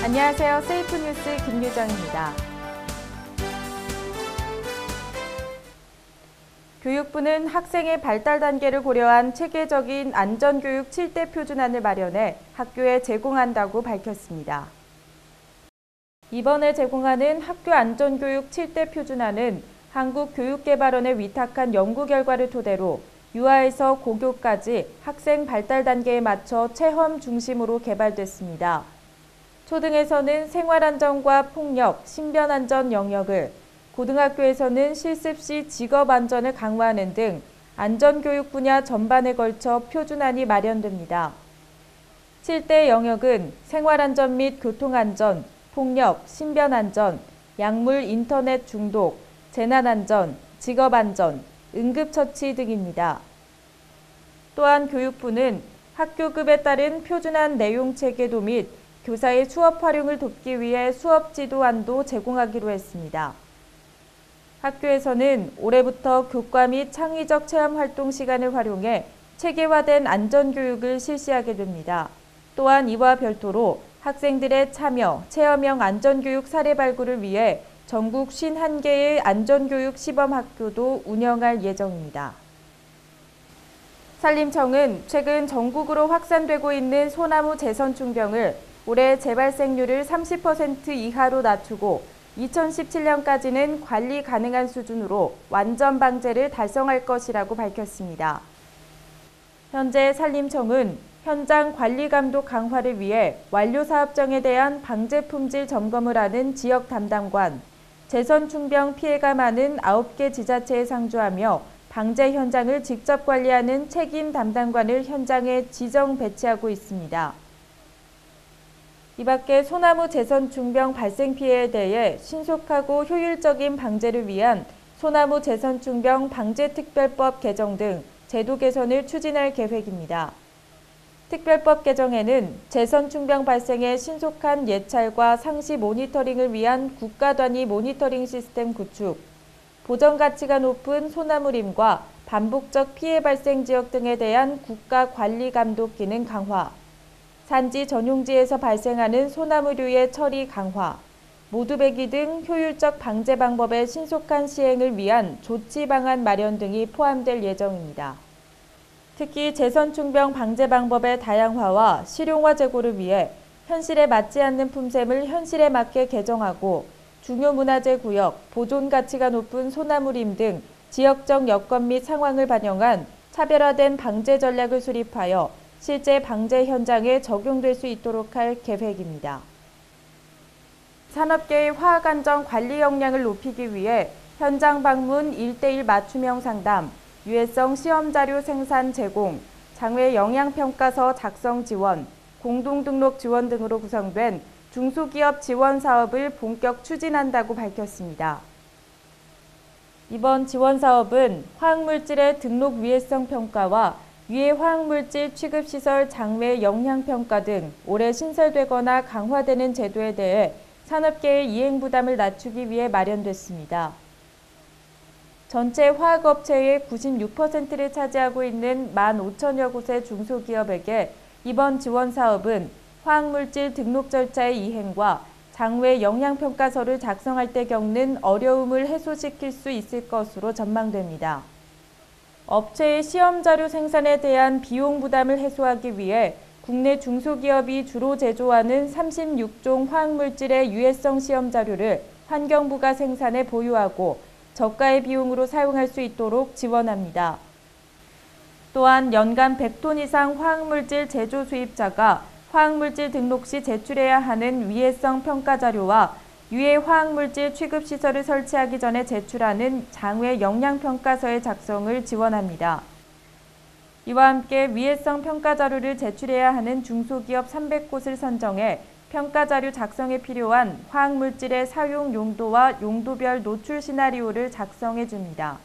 안녕하세요. 세이프뉴스 김유정입니다. 교육부는 학생의 발달 단계를 고려한 체계적인 안전교육 7대 표준안을 마련해 학교에 제공한다고 밝혔습니다. 이번에 제공하는 학교 안전교육 7대 표준안은 한국교육개발원에 위탁한 연구 결과를 토대로 유아에서 고교까지 학생 발달 단계에 맞춰 체험 중심으로 개발됐습니다. 초등에서는 생활안전과 폭력, 신변안전 영역을, 고등학교에서는 실습 시 직업안전을 강화하는 등 안전교육 분야 전반에 걸쳐 표준안이 마련됩니다. 7대 영역은 생활안전 및 교통안전, 폭력, 신변안전, 약물 인터넷 중독, 재난안전, 직업안전, 응급처치 등입니다. 또한 교육부는 학교급에 따른 표준안 내용 체계도 및 교사의 수업 활용을 돕기 위해 수업 지도안도 제공하기로 했습니다. 학교에서는 올해부터 교과 및 창의적 체험 활동 시간을 활용해 체계화된 안전교육을 실시하게 됩니다. 또한 이와 별도로 학생들의 참여, 체험형 안전교육 사례 발굴을 위해 전국 51개의 안전교육 시범학교도 운영할 예정입니다. 산림청은 최근 전국으로 확산되고 있는 소나무 재선충병을 올해 재발생률을 30% 이하로 낮추고 2017년까지는 관리 가능한 수준으로 완전 방제를 달성할 것이라고 밝혔습니다. 현재 산림청은 현장 관리 감독 강화를 위해 완료 사업장에 대한 방제 품질 점검을 하는 지역 담당관, 재선충병 피해가 많은 9개 지자체에 상주하며 방제 현장을 직접 관리하는 책임 담당관을 현장에 지정 배치하고 있습니다. 이 밖에 소나무 재선충병 발생 피해에 대해 신속하고 효율적인 방제를 위한 소나무 재선충병 방제특별법 개정 등 제도 개선을 추진할 계획입니다. 특별법 개정에는 재선충병 발생의 신속한 예찰과 상시 모니터링을 위한 국가 단위 모니터링 시스템 구축, 보전 가치가 높은 소나무림과 반복적 피해 발생 지역 등에 대한 국가 관리 감독 기능 강화, 산지 전용지에서 발생하는 소나무류의 처리 강화, 모두배기 등 효율적 방제 방법의 신속한 시행을 위한 조치 방안 마련 등이 포함될 예정입니다. 특히 재선충병 방제 방법의 다양화와 실용화 제고를 위해 현실에 맞지 않는 품셈을 현실에 맞게 개정하고 중요문화재 구역, 보존 가치가 높은 소나무림 등 지역적 여건 및 상황을 반영한 차별화된 방제 전략을 수립하여 실제 방제 현장에 적용될 수 있도록 할 계획입니다. 산업계의 화학안전 관리 역량을 높이기 위해 현장 방문 1:1 맞춤형 상담, 유해성 시험자료 생산 제공, 장외 영양평가서 작성 지원, 공동등록 지원 등으로 구성된 중소기업 지원 사업을 본격 추진한다고 밝혔습니다. 이번 지원 사업은 화학물질의 등록 유해성 평가와 유해 화학물질 취급시설 장외 영양평가 등 올해 신설되거나 강화되는 제도에 대해 산업계의 이행 부담을 낮추기 위해 마련됐습니다. 전체 화학업체의 96%를 차지하고 있는 15,000여 곳의 중소기업에게 이번 지원 사업은 화학물질 등록 절차의 이행과 장외 영양평가서를 작성할 때 겪는 어려움을 해소시킬 수 있을 것으로 전망됩니다. 업체의 시험자료 생산에 대한 비용 부담을 해소하기 위해 국내 중소기업이 주로 제조하는 36종 화학물질의 유해성 시험자료를 환경부가 생산해 보유하고 저가의 비용으로 사용할 수 있도록 지원합니다. 또한 연간 100톤 이상 화학물질 제조 수입자가 화학물질 등록 시 제출해야 하는 위해성 평가 자료와 유해 화학물질 취급시설을 설치하기 전에 제출하는 장외 영양평가서의 작성을 지원합니다. 이와 함께 위해성 평가 자료를 제출해야 하는 중소기업 300곳을 선정해 평가자료 작성에 필요한 화학물질의 사용 용도와 용도별 노출 시나리오를 작성해 줍니다.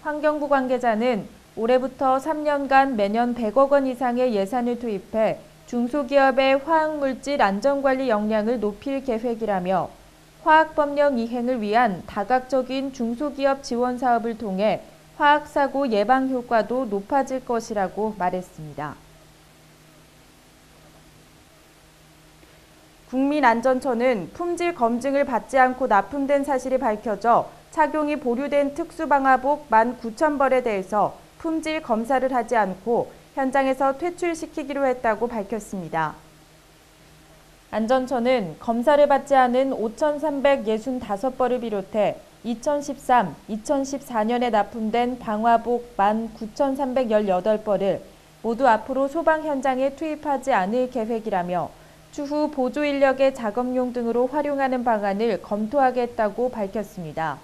환경부 관계자는 올해부터 3년간 매년 100억 원 이상의 예산을 투입해 중소기업의 화학물질 안전관리 역량을 높일 계획이라며 화학법령 이행을 위한 다각적인 중소기업 지원 사업을 통해 화학사고 예방 효과도 높아질 것이라고 말했습니다. 국민안전처는 품질 검증을 받지 않고 납품된 사실이 밝혀져 착용이 보류된 특수방화복 19,000벌에 대해서 품질 검사를 하지 않고 현장에서 퇴출시키기로 했다고 밝혔습니다. 안전처는 검사를 받지 않은 5,365벌을 비롯해 2013, 2014년에 납품된 방화복 19,318벌을 모두 앞으로 소방 현장에 투입하지 않을 계획이라며 추후 보조 인력의 작업용 등으로 활용하는 방안을 검토하겠다고 밝혔습니다.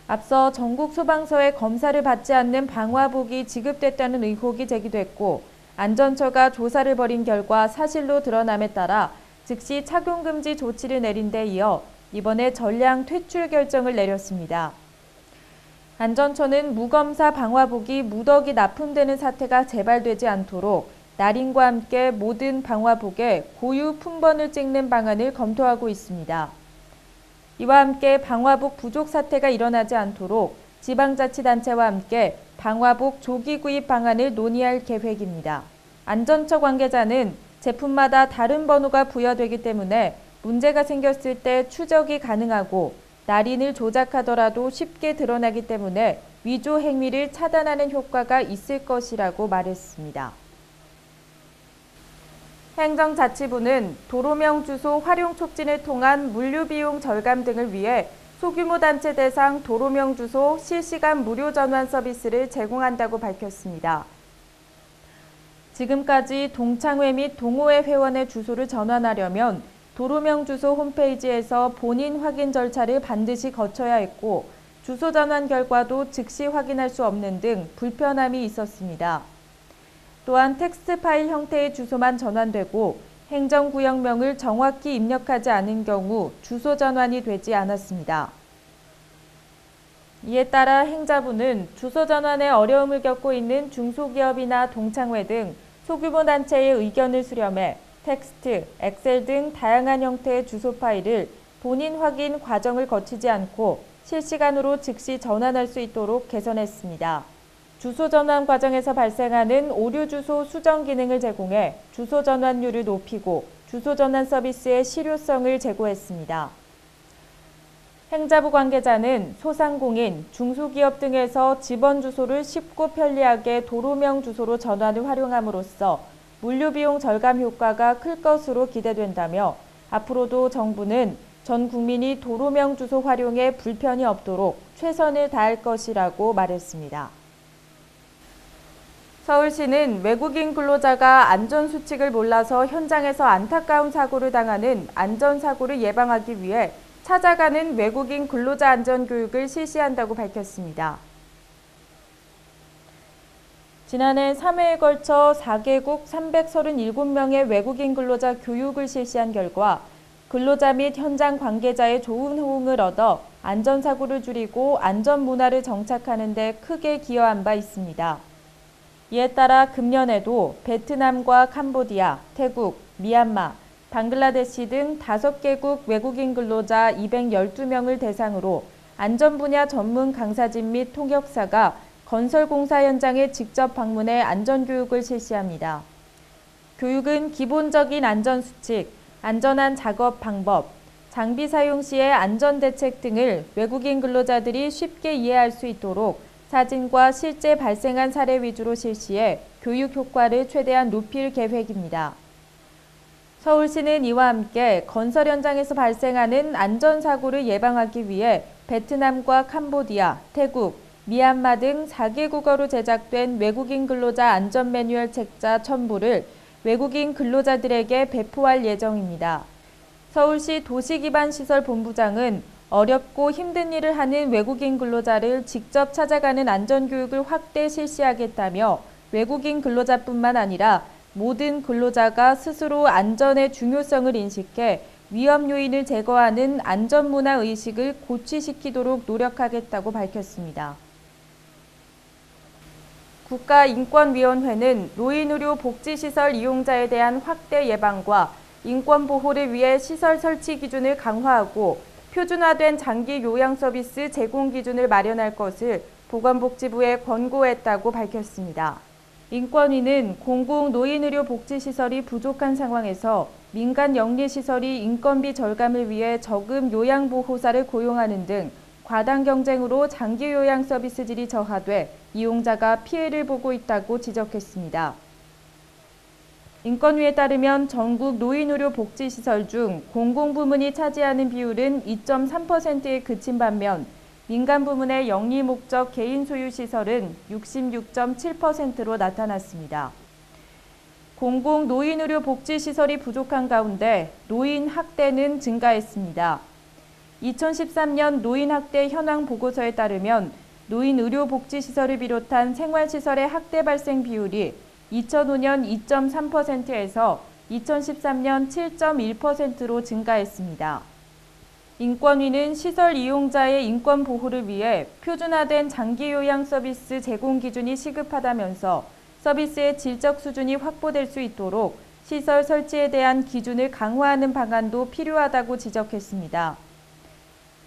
앞서 전국 소방서에 검사를 받지 않는 방화복이 지급됐다는 의혹이 제기됐고 안전처가 조사를 벌인 결과 사실로 드러남에 따라 즉시 착용 금지 조치를 내린 데 이어 이번에 전량 퇴출 결정을 내렸습니다. 안전처는 무검사 방화복이 무더기 납품되는 사태가 재발되지 않도록 날인과 함께 모든 방화복에 고유 품번을 찍는 방안을 검토하고 있습니다. 이와 함께 방화복 부족 사태가 일어나지 않도록 지방자치단체와 함께 방화복 조기 구입 방안을 논의할 계획입니다. 안전처 관계자는 제품마다 다른 번호가 부여되기 때문에 문제가 생겼을 때 추적이 가능하고 날인을 조작하더라도 쉽게 드러나기 때문에 위조 행위를 차단하는 효과가 있을 것이라고 말했습니다. 행정자치부는 도로명 주소 활용 촉진을 통한 물류 비용 절감 등을 위해 소규모 단체 대상 도로명 주소 실시간 무료 전환 서비스를 제공한다고 밝혔습니다. 지금까지 동창회 및 동호회 회원의 주소를 전환하려면 도로명 주소 홈페이지에서 본인 확인 절차를 반드시 거쳐야 했고 주소 전환 결과도 즉시 확인할 수 없는 등 불편함이 있었습니다. 또한 텍스트 파일 형태의 주소만 전환되고 행정구역명을 정확히 입력하지 않은 경우 주소 전환이 되지 않았습니다. 이에 따라 행자부는 주소 전환에 어려움을 겪고 있는 중소기업이나 동창회 등 소규모 단체의 의견을 수렴해 텍스트, 엑셀 등 다양한 형태의 주소 파일을 본인 확인 과정을 거치지 않고 실시간으로 즉시 전환할 수 있도록 개선했습니다. 주소 전환 과정에서 발생하는 오류 주소 수정 기능을 제공해 주소 전환율을 높이고 주소 전환 서비스의 실효성을 제고했습니다. 행자부 관계자는 소상공인, 중소기업 등에서 집원 주소를 쉽고 편리하게 도로명 주소로 전환을 활용함으로써 물류비용 절감 효과가 클 것으로 기대된다며 앞으로도 정부는 전 국민이 도로명 주소 활용에 불편이 없도록 최선을 다할 것이라고 말했습니다. 서울시는 외국인 근로자가 안전수칙을 몰라서 현장에서 안타까운 사고를 당하는 안전사고를 예방하기 위해 찾아가는 외국인 근로자 안전교육을 실시한다고 밝혔습니다. 지난해 3회에 걸쳐 4개국 337명의 외국인 근로자 교육을 실시한 결과 근로자 및 현장 관계자의 좋은 호응을 얻어 안전사고를 줄이고 안전문화를 정착하는 데 크게 기여한 바 있습니다. 이에 따라 금년에도 베트남과 캄보디아, 태국, 미얀마, 방글라데시 등 5개국 외국인 근로자 212명을 대상으로 안전 분야 전문 강사진 및 통역사가 건설공사 현장에 직접 방문해 안전교육을 실시합니다. 교육은 기본적인 안전수칙, 안전한 작업 방법, 장비 사용 시의 안전대책 등을 외국인 근로자들이 쉽게 이해할 수 있도록 사진과 실제 발생한 사례 위주로 실시해 교육 효과를 최대한 높일 계획입니다. 서울시는 이와 함께 건설 현장에서 발생하는 안전사고를 예방하기 위해 베트남과 캄보디아, 태국, 미얀마 등 4개국어로 제작된 외국인 근로자 안전 매뉴얼 책자 1000부를 외국인 근로자들에게 배포할 예정입니다. 서울시 도시기반시설본부장은 어렵고 힘든 일을 하는 외국인 근로자를 직접 찾아가는 안전교육을 확대 실시하겠다며 외국인 근로자뿐만 아니라 모든 근로자가 스스로 안전의 중요성을 인식해 위험 요인을 제거하는 안전문화 의식을 고취시키도록 노력하겠다고 밝혔습니다. 국가인권위원회는 노인의료 복지시설 이용자에 대한 확대 예방과 인권 보호를 위해 시설 설치 기준을 강화하고 표준화된 장기 요양 서비스 제공 기준을 마련할 것을 보건복지부에 권고했다고 밝혔습니다. 인권위는 공공 노인의료복지시설이 부족한 상황에서 민간 영리시설이 인건비 절감을 위해 저금 요양보호사를 고용하는 등 과당 경쟁으로 장기 요양 서비스 질이 저하돼 이용자가 피해를 보고 있다고 지적했습니다. 인권위에 따르면 전국 노인의료복지시설 중 공공부문이 차지하는 비율은 2.3%에 그친 반면 민간 부문의 영리 목적 개인 소유 시설은 66.7%로 나타났습니다. 공공 노인의료 복지시설이 부족한 가운데 노인 학대는 증가했습니다. 2013년 노인학대 현황 보고서에 따르면 노인의료복지시설을 비롯한 생활시설의 학대 발생 비율이 2005년 2.3%에서 2013년 7.1%로 증가했습니다. 인권위는 시설 이용자의 인권 보호를 위해 표준화된 장기 요양 서비스 제공 기준이 시급하다면서 서비스의 질적 수준이 확보될 수 있도록 시설 설치에 대한 기준을 강화하는 방안도 필요하다고 지적했습니다.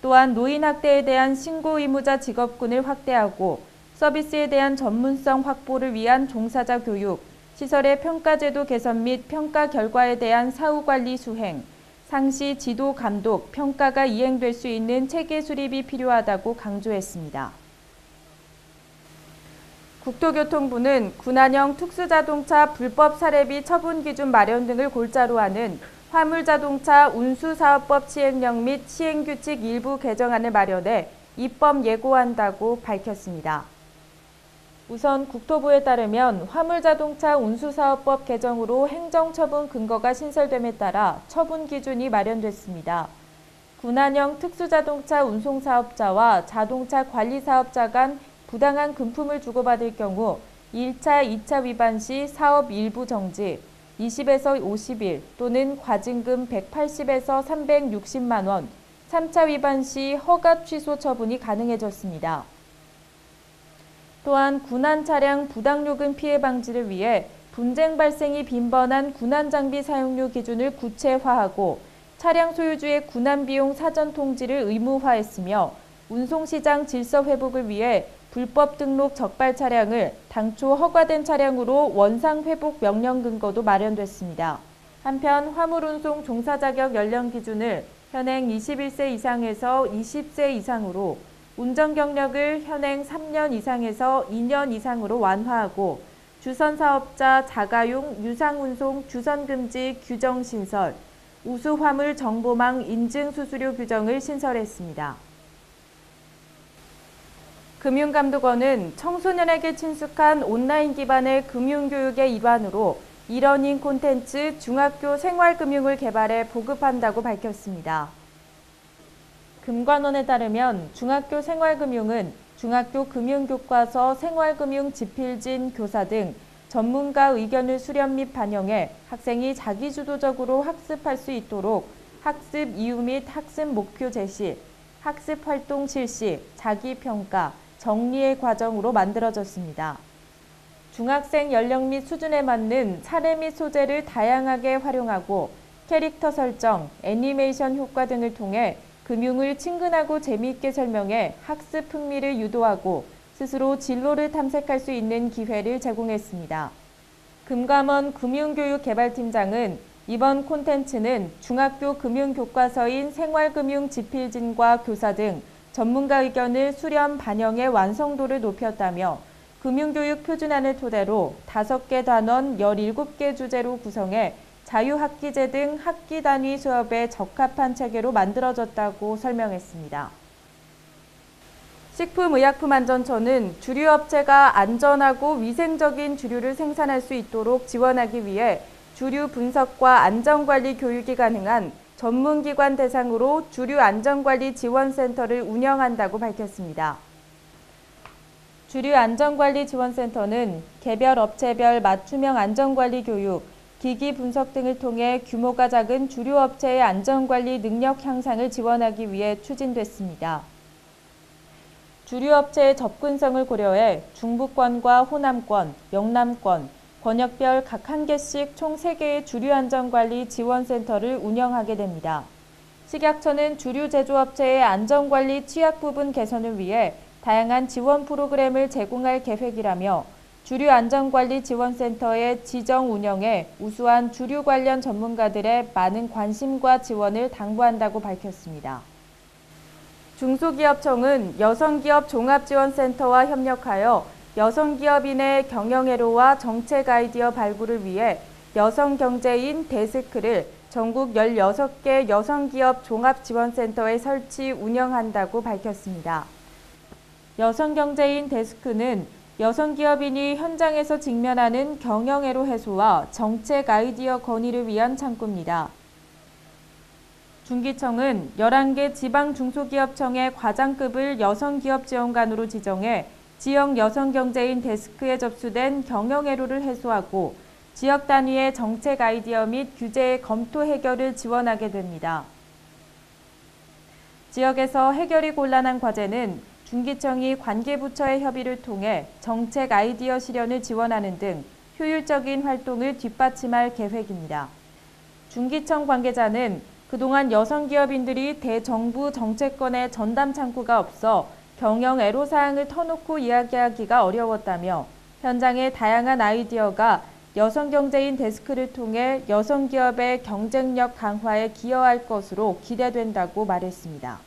또한 노인 학대에 대한 신고 의무자 직업군을 확대하고 서비스에 대한 전문성 확보를 위한 종사자 교육, 시설의 평가제도 개선 및 평가 결과에 대한 사후 관리 수행, 상시 지도 감독, 평가가 이행될 수 있는 체계 수립이 필요하다고 강조했습니다. 국토교통부는 군안형 특수자동차 불법 사례비 처분 기준 마련 등을 골자로 하는 화물자동차 운수사업법 시행령 및 시행규칙 일부 개정안을 마련해 입법 예고한다고 밝혔습니다. 우선 국토부에 따르면 화물자동차 운수사업법 개정으로 행정처분 근거가 신설됨에 따라 처분 기준이 마련됐습니다. 군안형 특수자동차 운송사업자와 자동차 관리사업자 간 부당한 금품을 주고받을 경우 1차, 2차 위반 시 사업 일부 정지, 20에서 50일 또는 과징금 180에서 360만 원, 3차 위반 시 허가 취소 처분이 가능해졌습니다. 또한 군안 차량 부당요금 피해 방지를 위해 분쟁 발생이 빈번한 군안 장비 사용료 기준을 구체화하고 차량 소유주의 군안 비용 사전 통지를 의무화했으며 운송시장 질서 회복을 위해 불법 등록 적발 차량을 당초 허가된 차량으로 원상 회복 명령 근거도 마련됐습니다. 한편 화물운송 종사 자격 연령 기준을 현행 21세 이상에서 20세 이상으로 운전 경력을 현행 3년 이상에서 2년 이상으로 완화하고 주선사업자 자가용 유상운송 주선금지 규정 신설, 우수화물 정보망 인증 수수료 규정을 신설했습니다. 금융감독원은 청소년에게 친숙한 온라인 기반의 금융교육의 일환으로 이러닝 콘텐츠 중학교 생활금융을 개발해 보급한다고 밝혔습니다. 금관원에 따르면 중학교 생활금융은 중학교 금융교과서 생활금융 지필진 교사 등 전문가 의견을 수렴 및 반영해 학생이 자기주도적으로 학습할 수 있도록 학습 이유 및 학습 목표 제시, 학습 활동 실시, 자기평가, 정리의 과정으로 만들어졌습니다. 중학생 연령 및 수준에 맞는 사례 및 소재를 다양하게 활용하고 캐릭터 설정, 애니메이션 효과 등을 통해 금융을 친근하고 재미있게 설명해 학습 흥미를 유도하고 스스로 진로를 탐색할 수 있는 기회를 제공했습니다. 금감원 금융교육개발팀장은 이번 콘텐츠는 중학교 금융교과서인 생활금융 지필진과 교사 등 전문가 의견을 수렴 반영해 완성도를 높였다며 금융교육 표준안을 토대로 5개 단원 17개 주제로 구성해 자유학기제 등 학기 단위 수업에 적합한 체계로 만들어졌다고 설명했습니다. 식품의약품안전처는 주류업체가 안전하고 위생적인 주류를 생산할 수 있도록 지원하기 위해 주류 분석과 안전관리 교육이 가능한 전문기관 대상으로 주류안전관리 지원센터를 운영한다고 밝혔습니다. 주류안전관리지원센터는 개별 업체별 맞춤형 안전관리 교육, 기기 분석 등을 통해 규모가 작은 주류업체의 안전관리 능력 향상을 지원하기 위해 추진됐습니다. 주류업체의 접근성을 고려해 중부권과 호남권, 영남권, 권역별 각 1개씩 총 3개의 주류안전관리 지원센터를 운영하게 됩니다. 식약처는 주류 제조업체의 안전관리 취약 부분 개선을 위해 다양한 지원 프로그램을 제공할 계획이라며 주류안전관리지원센터의 지정 운영에 우수한 주류 관련 전문가들의 많은 관심과 지원을 당부한다고 밝혔습니다. 중소기업청은 여성기업 종합지원센터와 협력하여 여성기업인의 경영애로와 정책 아이디어 발굴을 위해 여성경제인 데스크를 전국 16개 여성기업 종합지원센터에 설치 운영한다고 밝혔습니다. 여성경제인 데스크는 여성기업인이 현장에서 직면하는 경영애로 해소와 정책 아이디어 건의를 위한 창구입니다. 중기청은 11개 지방 중소기업청의 과장급을 여성기업지원관으로 지정해 지역 여성경제인 데스크에 접수된 경영애로를 해소하고 지역 단위의 정책 아이디어 및 규제의 검토 해결을 지원하게 됩니다. 지역에서 해결이 곤란한 과제는 중기청이 관계부처의 협의를 통해 정책 아이디어 실현을 지원하는 등 효율적인 활동을 뒷받침할 계획입니다. 중기청 관계자는 그동안 여성기업인들이 대정부 정책권의 전담 창구가 없어 경영 애로사항을 터놓고 이야기하기가 어려웠다며 현장의 다양한 아이디어가 여성경제인 데스크를 통해 여성기업의 경쟁력 강화에 기여할 것으로 기대된다고 말했습니다.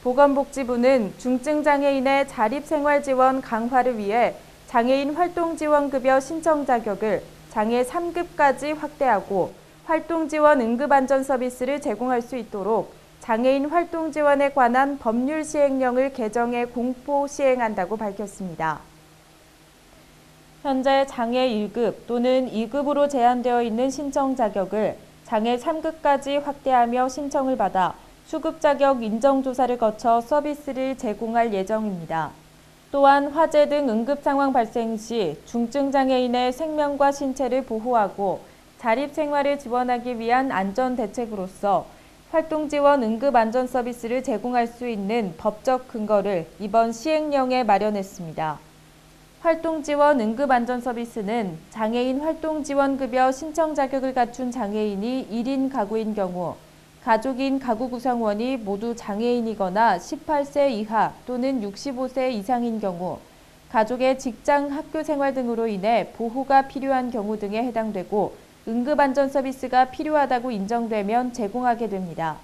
보건복지부는 중증장애인의 자립생활지원 강화를 위해 장애인 활동지원급여 신청 자격을 장애 3급까지 확대하고 활동지원 응급안전 서비스를 제공할 수 있도록 장애인 활동지원에 관한 법률 시행령을 개정해 공포 시행한다고 밝혔습니다. 현재 장애 1급 또는 2급으로 제한되어 있는 신청 자격을 장애 3급까지 확대하며 신청을 받아 수급 자격 인정 조사를 거쳐 서비스를 제공할 예정입니다. 또한 화재 등 응급 상황 발생 시 중증 장애인의 생명과 신체를 보호하고 자립 생활을 지원하기 위한 안전 대책으로서 활동 지원 응급 안전 서비스를 제공할 수 있는 법적 근거를 이번 시행령에 마련했습니다. 활동 지원 응급 안전 서비스는 장애인 활동 지원 급여 신청 자격을 갖춘 장애인이 1인 가구인 경우 가족인 가구 구성원이 모두 장애인이거나 18세 이하 또는 65세 이상인 경우 가족의 직장, 학교 생활 등으로 인해 보호가 필요한 경우 등에 해당되고 응급 안전 서비스가 필요하다고 인정되면 제공하게 됩니다.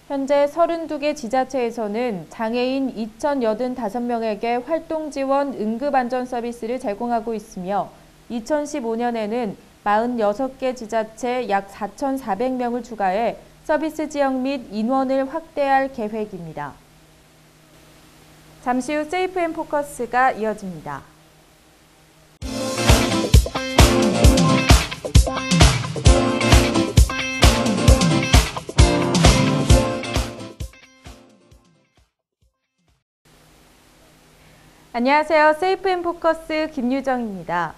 현재 32개 지자체에서는 장애인 2,085명에게 활동 지원 응급 안전 서비스를 제공하고 있으며 2015년에는 46개 지자체 약 4,400명을 추가해 서비스 지역 및 인원을 확대할 계획입니다. 잠시 후 세이프 앤 포커스가 이어집니다. 안녕하세요. 세이프 앤 포커스 김유정입니다.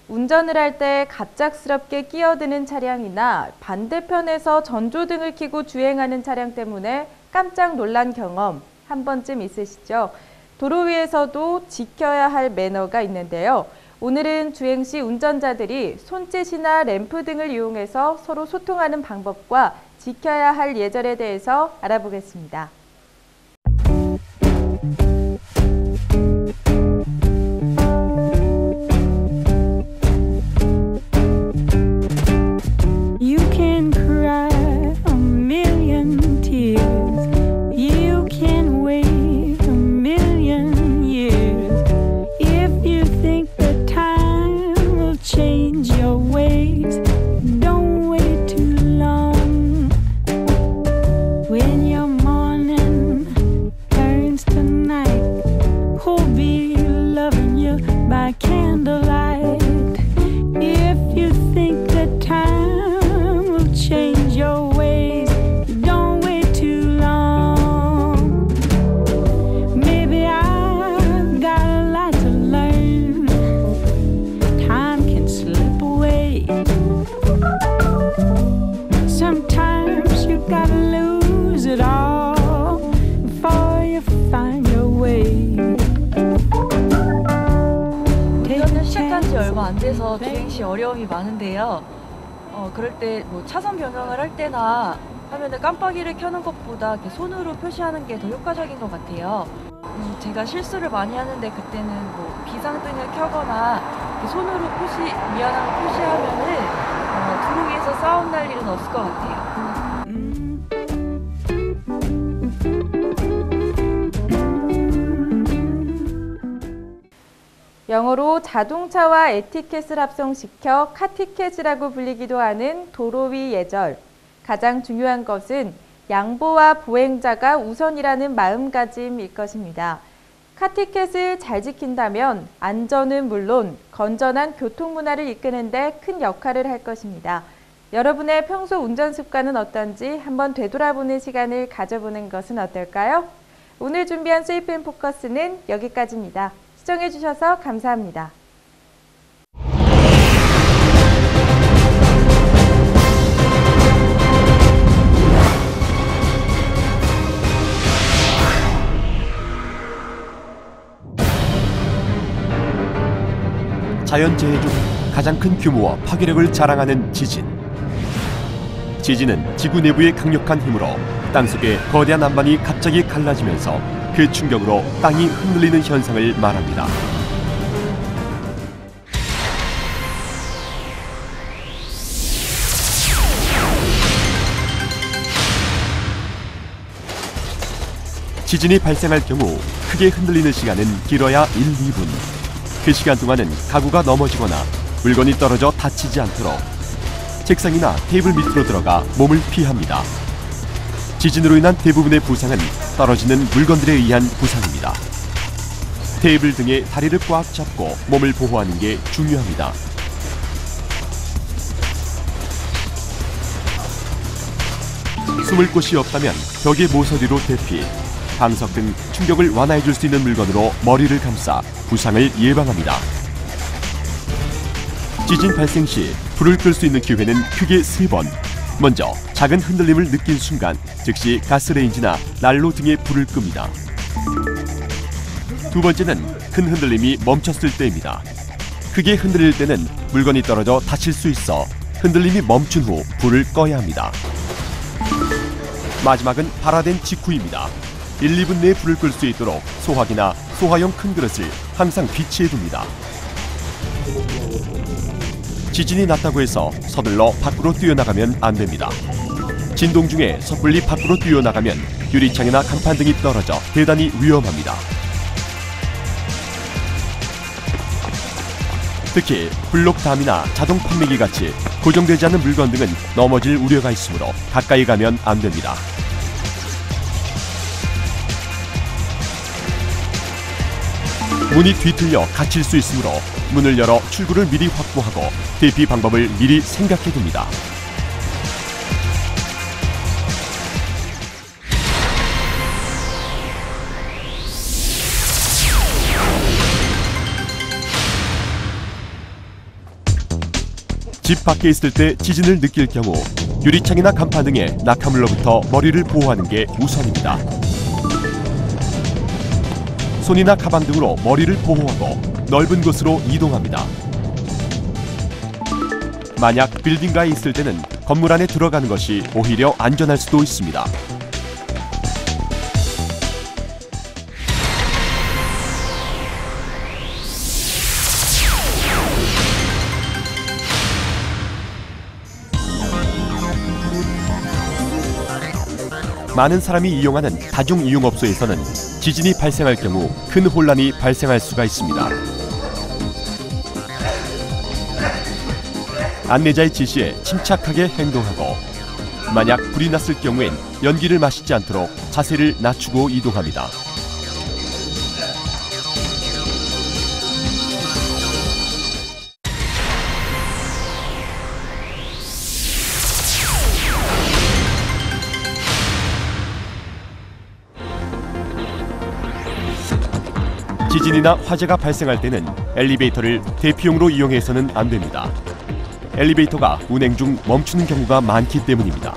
운전을 할 때 갑작스럽게 끼어드는 차량이나 반대편에서 전조등을 켜고 주행하는 차량 때문에 깜짝 놀란 경험 한 번쯤 있으시죠? 도로 위에서도 지켜야 할 매너가 있는데요. 오늘은 주행 시 운전자들이 손짓이나 램프 등을 이용해서 서로 소통하는 방법과 지켜야 할 예절에 대해서 알아보겠습니다. 얼마 안 돼서 주행 시 어려움이 많은데요. 그럴 때 뭐 차선 변경을 할 때나 하면은 깜빡이를 켜는 것보다 이렇게 손으로 표시하는 게 더 효과적인 것 같아요. 제가 실수를 많이 하는데 그때는 뭐 비상등을 켜거나 이렇게 손으로 미안함을 표시하면은 도로 위에서 싸움 날 일은 없을 것 같아요. 영어로 자동차와 에티켓을 합성시켜 카티켓이라고 불리기도 하는 도로 위 예절. 가장 중요한 것은 양보와 보행자가 우선이라는 마음가짐일 것입니다. 카티켓을 잘 지킨다면 안전은 물론 건전한 교통문화를 이끄는 데 큰 역할을 할 것입니다. 여러분의 평소 운전 습관은 어떤지 한번 되돌아보는 시간을 가져보는 것은 어떨까요? 오늘 준비한 스위프앤 포커스는 여기까지입니다. 시청해주셔서 감사합니다. 자연재해 중 가장 큰 규모와 파괴력을 자랑하는 지진. 지진은 지구 내부의 강력한 힘으로 땅속의 거대한 안반이 갑자기 갈라지면서 그 충격으로 땅이 흔들리는 현상을 말합니다. 지진이 발생할 경우 크게 흔들리는 시간은 길어야 1, 2분. 그 시간 동안은 가구가 넘어지거나 물건이 떨어져 다치지 않도록 책상이나 테이블 밑으로 들어가 몸을 피합니다. 지진으로 인한 대부분의 부상은 떨어지는 물건들에 의한 부상입니다. 테이블 등의 다리를 꽉 잡고 몸을 보호하는 게 중요합니다. 숨을 곳이 없다면 벽의 모서리로 대피, 방석 등 충격을 완화해 줄 수 있는 물건으로 머리를 감싸 부상을 예방합니다. 지진 발생 시 불을 끌 수 있는 기회는 크게 3번. 먼저 작은 흔들림을 느낀 순간 즉시 가스레인지나 난로 등에 불을 끕니다. 두 번째는 큰 흔들림이 멈췄을 때입니다. 크게 흔들릴 때는 물건이 떨어져 다칠 수 있어 흔들림이 멈춘 후 불을 꺼야 합니다. 마지막은 발화된 직후입니다. 1, 2분 내에 불을 끌 수 있도록 소화기나 소화용 큰 그릇을 항상 비치해 둡니다. 지진이 났다고 해서 서둘러 밖으로 뛰어나가면 안 됩니다. 진동 중에 섣불리 밖으로 뛰어나가면 유리창이나 간판 등이 떨어져 대단히 위험합니다. 특히 블록담이나 자동 판매기 같이 고정되지 않은 물건 등은 넘어질 우려가 있으므로 가까이 가면 안 됩니다. 문이 뒤틀려 갇힐 수 있으므로 문을 열어 출구를 미리 확보하고 대피 방법을 미리 생각해 둡니다. 집 밖에 있을 때 지진을 느낄 경우 유리창이나 간판 등의 낙하물로부터 머리를 보호하는 게 우선입니다. 손이나 가방 등으로 머리를 보호하고 넓은 곳으로 이동합니다. 만약 빌딩가에 있을 때는 건물 안에 들어가는 것이 오히려 안전할 수도 있습니다. 많은 사람이 이용하는 다중이용업소에서는 지진이 발생할 경우 큰 혼란이 발생할 수가 있습니다. 안내자의 지시에 침착하게 행동하고 만약 불이 났을 경우엔 연기를 마시지 않도록 자세를 낮추고 이동합니다. 지진이나 화재가 발생할 때는 엘리베이터를 대피용으로 이용해서는 안 됩니다. 엘리베이터가 운행 중 멈추는 경우가 많기 때문입니다.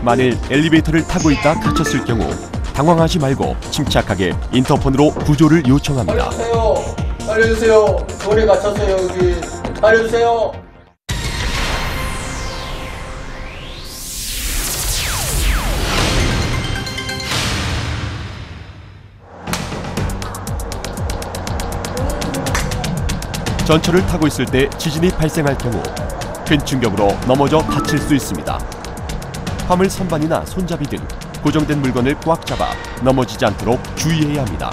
만일 엘리베이터를 타고 있다 갇혔을 경우 당황하지 말고 침착하게 인터폰으로 구조를 요청합니다. 살려주세요. 살려주세요. 돌에 갇혔어요. 여기 살려주세요. 전철을 타고 있을 때 지진이 발생할 경우 큰 충격으로 넘어져 다칠 수 있습니다. 화물 선반이나 손잡이 등 고정된 물건을 꽉 잡아 넘어지지 않도록 주의해야 합니다.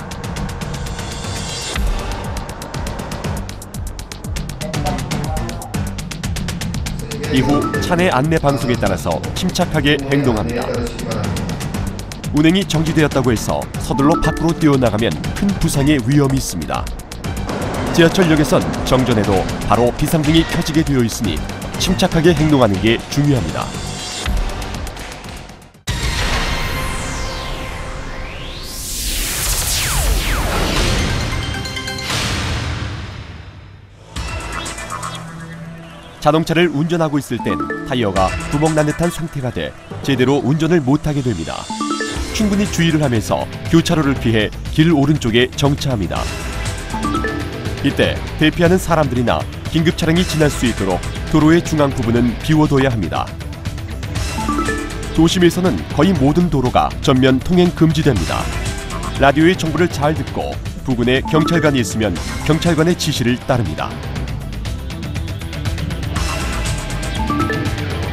이후 차내 안내 방송에 따라서 침착하게 행동합니다. 운행이 정지되었다고 해서 서둘러 밖으로 뛰어나가면 큰 부상의 위험이 있습니다. 지하철역에선 정전에도 바로 비상등이 켜지게 되어 있으니 침착하게 행동하는 게 중요합니다. 자동차를 운전하고 있을 땐 타이어가 구멍난 듯한 상태가 돼 제대로 운전을 못하게 됩니다. 충분히 주의를 하면서 교차로를 피해 길 오른쪽에 정차합니다. 이때 대피하는 사람들이나 긴급 차량이 지날 수 있도록 도로의 중앙 부분은 비워둬야 합니다. 도심에서는 거의 모든 도로가 전면 통행 금지됩니다. 라디오의 정보를 잘 듣고 부근에 경찰관이 있으면 경찰관의 지시를 따릅니다.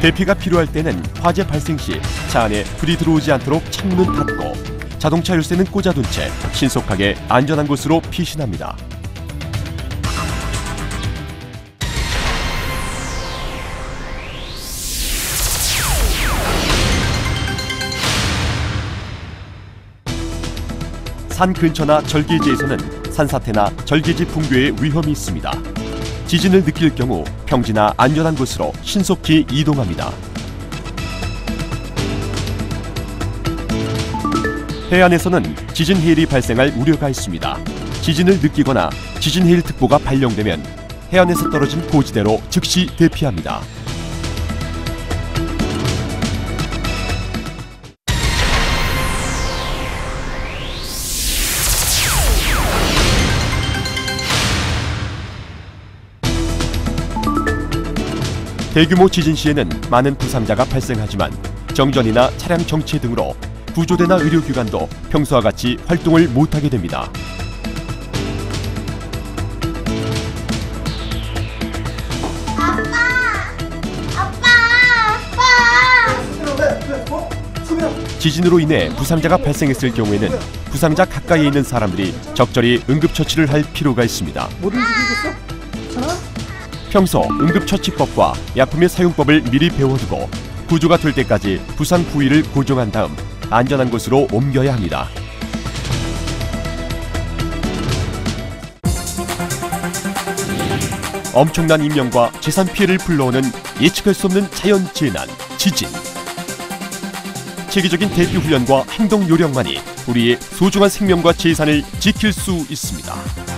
대피가 필요할 때는 화재 발생 시 차 안에 불이 들어오지 않도록 창문은 닫고 자동차 열쇠는 꽂아둔 채 신속하게 안전한 곳으로 피신합니다. 산 근처나 절개지에서는 산사태나 절개지 붕괴의 위험이 있습니다. 지진을 느낄 경우 평지나 안전한 곳으로 신속히 이동합니다. 해안에서는 지진 해일이 발생할 우려가 있습니다. 지진을 느끼거나 지진 해일 특보가 발령되면 해안에서 떨어진 고지대로 즉시 대피합니다. 대규모 지진 시에는 많은 부상자가 발생하지만 정전이나 차량 정체 등으로 구조대나 의료기관도 평소와 같이 활동을 못하게 됩니다. 지진으로 인해 부상자가 발생했을 경우에는 부상자 가까이에 있는 사람들이 적절히 응급처치를 할 필요가 있습니다. 평소 응급처치법과 약품의 사용법을 미리 배워두고 구조가 될 때까지 부상 부위를 고정한 다음 안전한 곳으로 옮겨야 합니다. 엄청난 인명과 재산 피해를 불러오는 예측할 수 없는 자연재난, 지진. 체계적인 대피훈련과 행동 요령만이 우리의 소중한 생명과 재산을 지킬 수 있습니다.